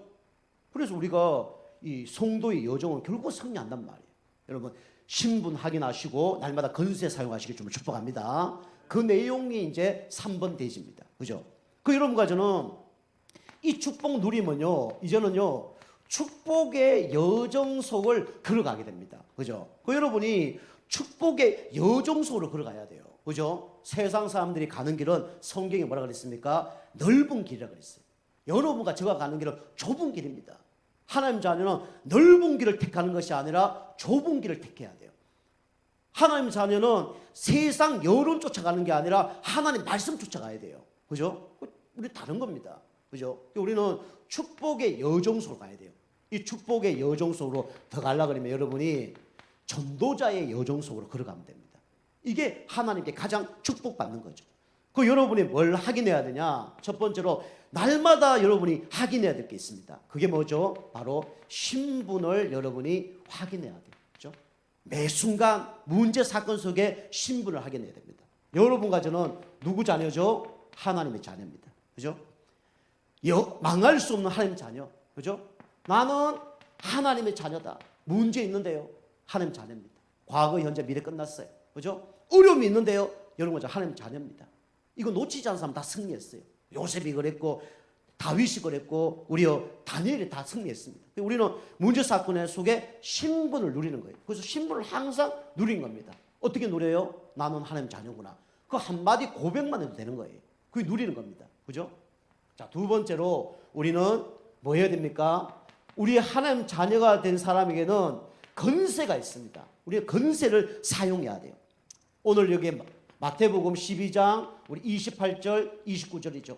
그래서 우리가 이 성도의 여정은 결국 승리한단 말이에요. 여러분 신분 확인하시고 날마다 건세 사용하시길 좀 축복합니다. 그 내용이 이제 3번 대지입니다. 그죠? 그 여러분과 저는 이 축복 누리면요 이제는요 축복의 여정 속을 걸어가게 됩니다. 그죠? 그 여러분이 축복의 여정 속으로 걸어가야 돼요. 그죠? 세상 사람들이 가는 길은 성경에 뭐라 그랬습니까? 넓은 길이라고 그랬어요. 여러분과 제가 가는 길은 좁은 길입니다. 하나님 자녀는 넓은 길을 택하는 것이 아니라 좁은 길을 택해야 돼요. 하나님 자녀는 세상 여론 쫓아가는 게 아니라 하나님 말씀 쫓아가야 돼요. 그죠? 우리 다른 겁니다. 그죠? 우리는 축복의 여정 속으로 가야 돼요. 이 축복의 여정 속으로 더 가려고 그러면 여러분이 전도자의 여정 속으로 걸어가면 됩니다. 이게 하나님께 가장 축복받는 거죠. 그 여러분이 뭘 확인해야 되냐? 첫 번째로 날마다 여러분이 확인해야 될 게 있습니다. 그게 뭐죠? 바로 신분을 여러분이 확인해야 돼요. 그죠? 매 순간 문제 사건 속에 신분을 확인해야 됩니다. 여러분과 저는 누구 자녀죠? 하나님의 자녀입니다. 그죠? 망할 수 없는 하나님의 자녀. 그죠? 나는 하나님의 자녀다. 문제 있는데요. 하나님 자녀입니다. 과거, 현재, 미래 끝났어요. 그죠? 어려움이 있는데요. 여러분, 저 하나님 자녀입니다. 이거 놓치지 않은 사람 다 승리했어요. 요셉이 그랬고, 다윗이 그랬고, 우리 다니엘이 다 승리했습니다. 우리는 문제 사건의 속에 신분을 누리는 거예요. 그래서 신분을 항상 누린 겁니다. 어떻게 누려요? 나는 하나님 자녀구나. 그 한마디 고백만 해도 되는 거예요. 그게 누리는 겁니다. 그죠? 자, 두 번째로 우리는 뭐 해야 됩니까? 우리 하나님 자녀가 된 사람에게는 건세가 있습니다. 우리가 건세를 사용해야 돼요. 오늘 여기 마태복음 12장 우리 28절 29절이죠.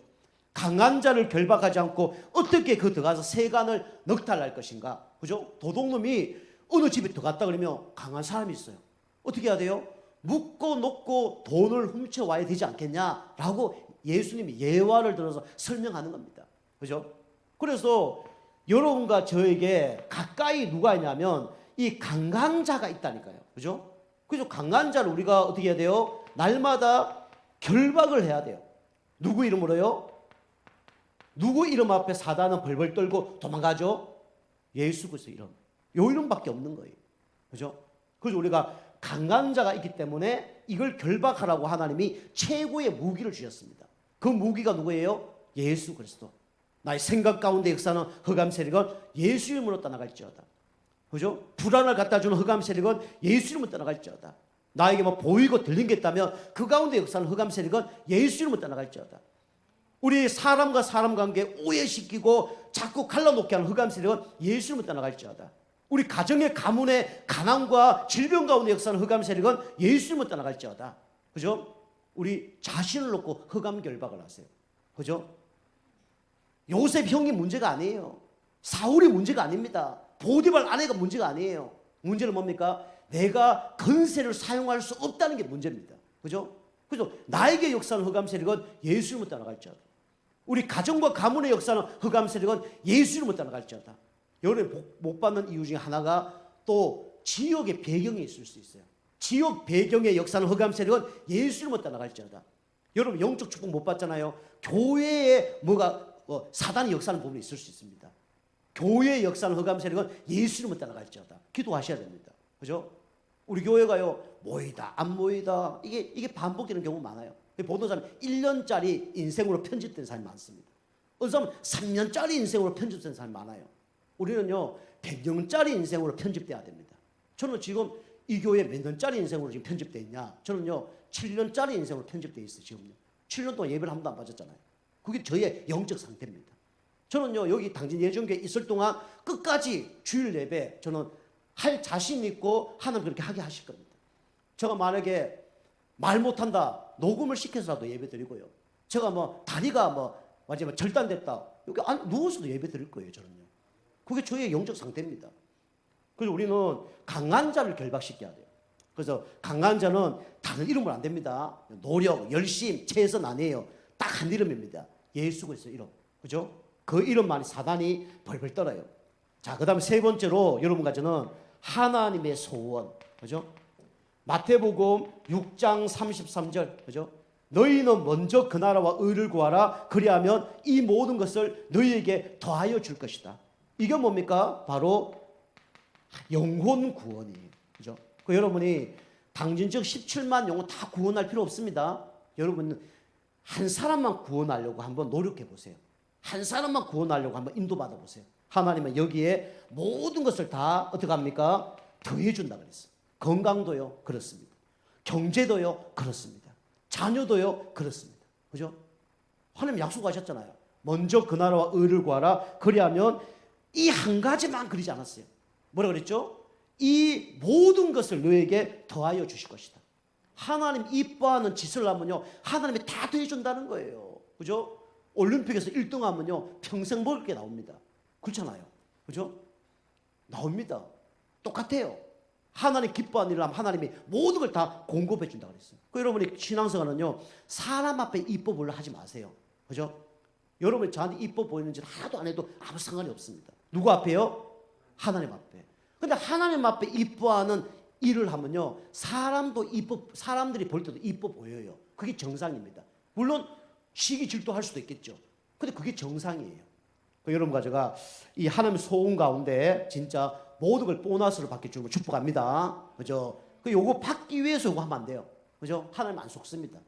강한 자를 결박하지 않고 어떻게 그 들어가서 세간을 넉탈할 것인가? 그죠? 도둑놈이 어느 집에 들어갔다 그러면 강한 사람이 있어요. 어떻게 해야 돼요? 묻고 놓고 돈을 훔쳐와야 되지 않겠냐라고 예수님이 예화를 들어서 설명하는 겁니다. 그죠? 그래서 여러분과 저에게 가까이 누가 있냐면 이 강한 자가 있다니까요. 그죠? 그래서 강한 자를 우리가 어떻게 해야 돼요? 날마다 결박을 해야 돼요. 누구 이름으로요? 누구 이름 앞에 사단은 벌벌 떨고 도망가죠? 예수 그리스도 이름. 요 이름밖에 없는 거예요. 그죠? 그래서 우리가 강한 자가 있기 때문에 이걸 결박하라고 하나님이 최고의 무기를 주셨습니다. 그 무기가 누구예요? 예수 그리스도. 나의 생각 가운데 역사는 흑암 세력은 예수 이름으로 떠나갈지어다. 그죠? 불안을 갖다 주는 흑암 세력은 예수 이름을 떠나갈지어다. 나에게 뭐 보이고 들린 게 있다면 그 가운데 역사하는 흑암 세력은 예수 이름을 떠나갈지어다. 우리 사람과 사람 관계 오해시키고 자꾸 갈라놓게 하는 흑암 세력은 예수 이름을 떠나갈지어다. 우리 가정의 가문의 가난과 질병 가운데 역사하는 흑암 세력은 예수 이름을 떠나갈지어다. 그죠? 우리 자신을 놓고 흑암 결박을 하세요. 그죠? 요셉 형이 문제가 아니에요. 사울이 문제가 아닙니다. 보디발 아내가 문제가 아니에요. 문제는 뭡니까? 내가 건세를 사용할 수 없다는 게 문제입니다. 그죠? 그죠? 나에게 역사하는 흑암 세력은 예수 이름을 떠나갈지어다. 우리 가정과 가문의 역사하는 흑암 세력은 예수 이름을 떠나갈지어다. 여러분이 못 받는 이유 중에 하나가 또 지역의 배경이 있을 수 있어요. 지역 배경의 역사는 흑암 세력은 예수 이름을 떠나갈지어다. 여러분 영적 축복 못 받잖아요. 교회에 뭐가 사단의 역사는 부분이 있을 수 있습니다. 교회의 역사는 흑암 세력은 예수 이름을 떠나갈지어다. 기도하셔야 됩니다. 그죠? 우리 교회가요 모이다 안 모이다 이게 반복되는 경우 많아요. 보통 사람 1년짜리 인생으로 편집된 사람이 많습니다. 어떤 사람은 3년짜리 인생으로 편집된 사람이 많아요. 우리는요 100년짜리 인생으로 편집돼야 됩니다. 저는 지금 이 교회 몇 년짜리 인생으로 지금 편집되어 있냐? 저는요 7년짜리 인생으로 편집되어 있어요. 지금요 7년 동안 예배를 한 번도 안 빠졌잖아요. 그게 저의 영적 상태입니다. 저는요 여기 당진 예정교회 있을 동안 끝까지 주일 예배 저는 할 자신 있고 하나님 그렇게 하게 하실 겁니다. 제가 만약에 말 못한다 녹음을 시켜서라도 예배 드리고요. 제가 뭐 다리가 마지막 절단됐다 여기 누워서도 예배 드릴 거예요. 저는요. 그게 저의 영적 상태입니다. 그래서 우리는 강한 자를 결박시켜야 돼요. 그래서 강한 자는 다른 이름은 안 됩니다. 노력, 열심, 최선 아니에요. 딱 한 이름입니다. 예수 그리스도 이름. 그죠? 그 이름만이 사단이 벌벌 떨어요. 자, 그 다음에 세 번째로 여러분과 저는 하나님의 소원. 그죠? 마태복음 6장 33절. 그죠? 너희는 먼저 그 나라와 의를 구하라. 그리하면 이 모든 것을 너희에게 더하여 줄 것이다. 이게 뭡니까? 바로 영혼 구원이에요. 그죠? 그 여러분이 당진적 17만 영혼 다 구원할 필요 없습니다. 여러분 한 사람만 구원하려고 한번 노력해 보세요. 한 사람만 구원하려고 한번 인도받아 보세요. 하나님은 여기에 모든 것을 다 어떻게 합니까? 더해 준다 그랬어요. 건강도요. 그렇습니다. 경제도요. 그렇습니다. 자녀도요. 그렇습니다. 그죠? 하나님 약속하셨잖아요. 먼저 그 나라와 의를 구하라. 그리하면 이 한 가지만 그리지 않았어요. 뭐라 그랬죠? 이 모든 것을 너에게 더하여 주실 것이다. 하나님 이뻐하는 짓을 하면요 하나님이 다 더해준다는 거예요. 그죠? 올림픽에서 1등 하면요 평생 먹을 게 나옵니다. 그렇잖아요. 그죠? 나옵니다. 똑같아요. 하나님 기뻐하는 일을 하면 하나님이 모든 걸 다 공급해 준다고 그랬어요. 그 여러분이 신앙생활은요 사람 앞에 이뻐 보려 하지 마세요. 그죠? 여러분이 저한테 이뻐 보이는 짓 하나도 안 해도 아무 상관이 없습니다. 누구 앞에요? 하나님 앞에. 근데 하나님 앞에 이뻐하는 일을 하면요 사람들이 볼 때도 이뻐 보여요. 그게 정상입니다. 물론 시기 질투할 수도 있겠죠. 근데 그게 정상이에요. 여러분과 제가 이 하나님의 소원 가운데 진짜 모든 걸 보너스를 받게 주고 축복합니다. 그죠? 요거 받기 위해서 요거 하면 안 돼요. 그죠? 하나님 안 속습니다.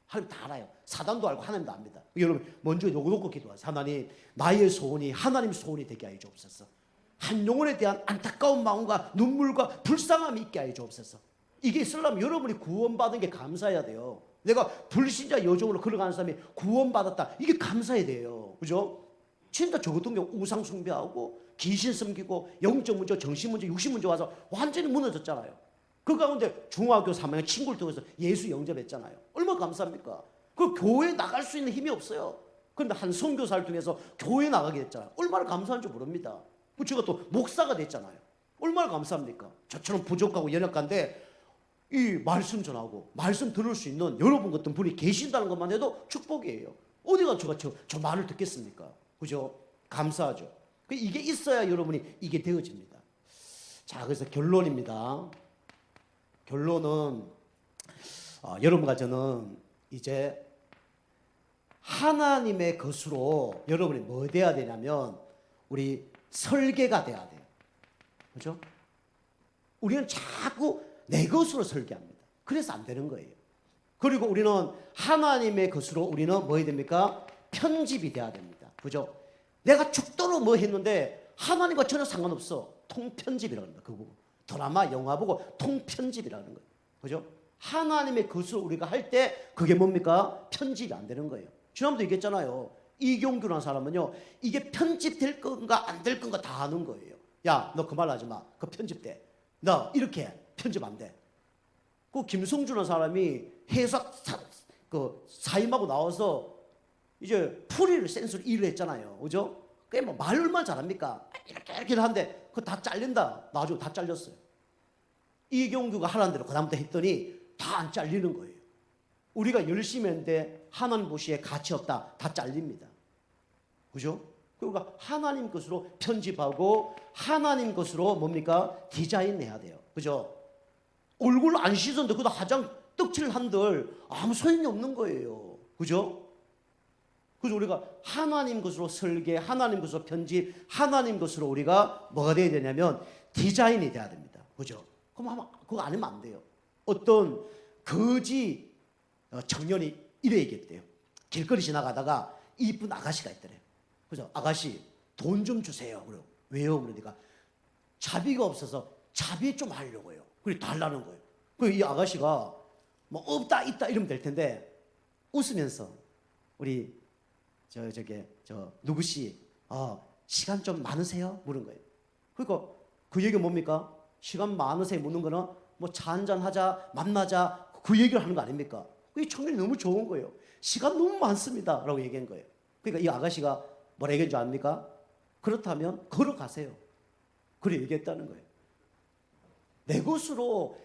하나님 다 알아요. 사단도 알고 하나님도 압니다. 여러분 먼저 요거 놓고 기도하세요. 하나님 나의 소원이 하나님 소원이 되게 하여 주옵소서. 한 영혼에 대한 안타까운 마음과 눈물과 불쌍함이 있게 하여 주옵소서. 이게 있으려면 여러분이 구원받은 게 감사해야 돼요. 내가 불신자 여정으로 걸어가는 사람이 구원받았다. 이게 감사해야 돼요. 그죠? 진짜 저 같은 경우 우상 숭배하고 귀신 섬기고 영적 문제, 정신 문제, 육신 문제 와서 완전히 무너졌잖아요. 그 가운데 중학교 3학년 친구를 통해서 예수 영접했잖아요. 얼마나 감사합니까? 그 교회에 나갈 수 있는 힘이 없어요. 그런데 한 선교사를 통해서 교회에 나가게 됐잖아요. 얼마나 감사한 줄 모릅니다. 제가 또 목사가 됐잖아요. 얼마나 감사합니까? 저처럼 부족하고 연약한데 이 말씀 전하고 말씀 들을 수 있는 여러분 같은 분이 계신다는 것만 해도 축복이에요. 어디가 저 말을 듣겠습니까? 그죠? 감사하죠. 이게 있어야 여러분이 이게 되어집니다. 자, 그래서 결론입니다. 결론은 여러분과 저는 이제 하나님의 것으로 여러분이 뭐 돼야 되냐면 우리 설계가 돼야 돼요. 그렇죠? 우리는 자꾸 내 것으로 설계합니다. 그래서 안 되는 거예요. 그리고 우리는 하나님의 것으로 우리는 뭐 해야 됩니까? 편집이 돼야 됩니다. 그죠? 내가 죽도록 뭐 했는데 하나님과 전혀 상관없어. 통편집이라는 거예요. 그거 드라마, 영화 보고 통편집이라는 거예요. 그죠? 하나님의 것을 우리가 할 때 그게 뭡니까? 편집이 안 되는 거예요. 지난번도 얘기했잖아요. 이경규라는 사람은요, 이게 편집될 건가 안 될 건가 다 아는 거예요. 야, 너 그 말 하지 마. 그거 편집돼. 너 이렇게 편집 안 돼. 그 김성주라는 사람이 회사 사임하고 나와서 이제 풀이를 센스로 일을 했잖아요. 그죠? 그게 뭐 말 얼마나 잘합니까? 이렇게 하는데 그거 다 잘린다. 나중에 다 잘렸어요. 이경규가 하라는 대로 그다음부터 했더니 다 안 잘리는 거예요. 우리가 열심히 했는데 하나님 보시기에 가치 없다. 다 잘립니다. 그죠? 그러니까 하나님 것으로 편집하고 하나님 것으로 뭡니까? 디자인해야 돼요. 그죠? 얼굴 안 씻었는데 그다 화장 떡칠을 한들 아무 소용이 없는 거예요. 그죠? 그래서 우리가 하나님 것으로 설계, 하나님 것으로 편집, 하나님 것으로 우리가 뭐가 돼야 되냐면 디자인이 돼야 됩니다. 그죠? 그럼 아마 그거 안 하면 안 돼요. 어떤 거지 청년이 이래 얘기했대요. 길거리 지나가다가 이쁜 아가씨가 있더래요. 그래서 아가씨 돈 좀 주세요. 그래요. 왜요? 그러니까 자비가 없어서 자비 좀 하려고요. 그래 달라는 거예요. 그리고 이 아가씨가 뭐 없다 있다 이러면 될 텐데 웃으면서 우리 누구씨 시간 좀 많으세요? 물은 거예요. 그러니까 그 얘기가 뭡니까? 시간 많으세요? 묻는 거는 뭐 차 한잔 하자 만나자 그 얘기를 하는 거 아닙니까? 이 청년이 너무 좋은 거예요. 시간 너무 많습니다 라고 얘기한 거예요. 그러니까 이 아가씨가 뭐라 얘기한 줄 압니까? 그렇다면 걸어가세요. 그래 얘기했다는 거예요. 내 것으로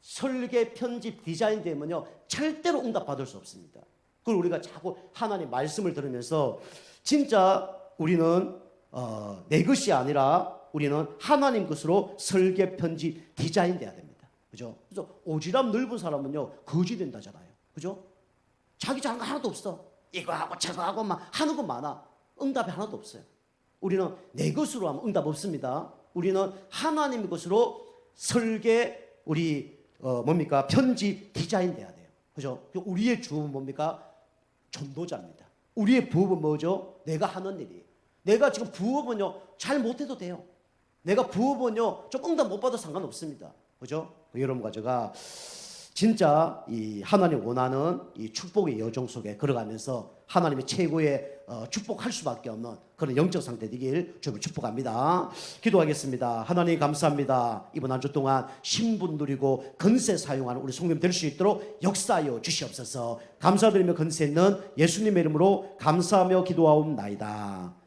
설계, 편집, 디자인 되면요 절대로 응답받을 수 없습니다. 그걸 우리가 자꾸 하나님 말씀을 들으면서 진짜 우리는 내 것이 아니라 우리는 하나님 것으로 설계, 편집, 디자인 돼야 됩니다. 그죠? 그래서 오지랖 넓은 사람은요 거지 된다잖아요. 그죠? 자기 잘한 거 하나도 없어. 이거 하고 저거 하고 막 하는 거 많아. 응답이 하나도 없어요. 우리는 내 것으로 하면 응답 없습니다. 우리는 하나님 것으로 설계, 우리 뭡니까? 편집, 디자인 돼야 돼요. 그죠? 우리의 주업은 뭡니까? 전도자입니다. 우리의 부업은 뭐죠? 내가 하는 일이에요. 내가 지금 부업은요 잘 못해도 돼요. 내가 부업은요 좀 응답 못 받아도 상관없습니다. 그죠? 여러분과 제가 진짜 이 하나님 원하는 이 축복의 여정 속에 걸어가면서 하나님의 최고의 축복할 수밖에 없는 그런 영적 상태 되길 주님을 축복합니다. 기도하겠습니다. 하나님 감사합니다. 이번 한 주 동안 신분 누리고 건세 사용하는 우리 성도님 될 수 있도록 역사하여 주시옵소서. 감사드리며 건세 있는 예수님의 이름으로 감사하며 기도하옵나이다.